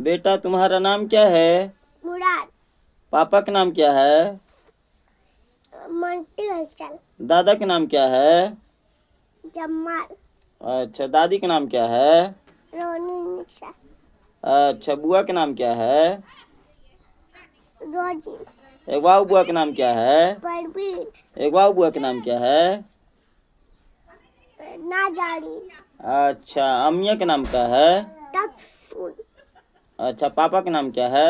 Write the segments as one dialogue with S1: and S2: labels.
S1: बेटा तुम्हारा नाम क्या है?
S2: मुराद।
S1: पापा का नाम क्या है?
S2: मंटी हसन।
S1: दादा का नाम क्या है?
S2: जमाल।
S1: अच्छा, दादी का नाम क्या है?
S2: रोनी निशा।
S1: अच्छा, बुआ का नाम क्या है?
S2: रोजी।
S1: एक वाव बुआ का नाम क्या है?
S2: परवीन।
S1: एक वाव बुआ का नाम क्या है?
S2: नाजारी।
S1: अच्छा, अम्मिया का नाम क्या है?
S2: टफून।
S1: अच्छा, पापा का नाम क्या है?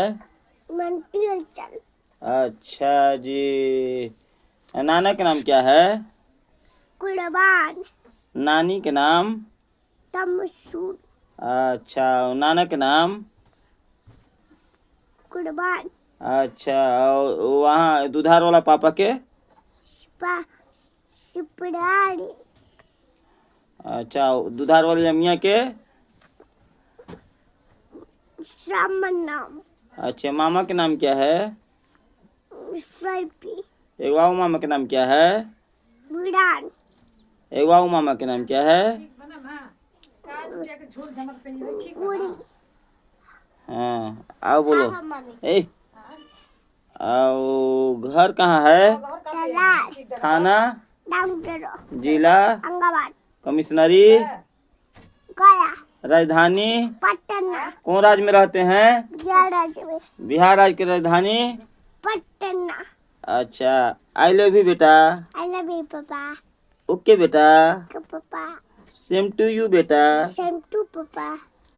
S2: मंटी हसन।
S1: अच्छा जी। नाना का नाम क्या है?
S2: कुर्बान।
S1: नानी के नाम?
S2: तमसून।
S1: अच्छा, नाना के नाम?
S2: कुर्बान।
S1: अच्छा, और वहाँ दुधार वाला पापा के?
S2: सिपरारी।
S1: अच्छा, दुधार वाली अम्मिया के?
S2: श्रामन नाम।
S1: अच्छा, मामा के नाम क्या है?
S2: स्वैपी।
S1: एक वाव मामा के नाम क्या है?
S2: बुरान।
S1: एक वाव मामा के नाम क्या है?
S2: उड़ी।
S1: हाँ, आओ बोलो।
S2: मम्मी।
S1: ए, आओ, घर कहाँ है?
S2: तलाश।
S1: थाना?
S2: डॉक्टर।
S1: जिला?
S2: अंगवाद।
S1: कमिश्नरी?
S2: गया।
S1: राजधानी?
S2: पटना।
S1: कौन राज्य में रहते हैं?
S2: राज्य में।
S1: बिहार राज्य की राजधानी?
S2: पटना।
S1: अच्छा, आई लव यू बेटा।
S2: आई लव यू पापा।
S1: ओके बेटा।
S2: पापा।
S1: सेम टू यू बेटा।
S2: सेम टू पापा।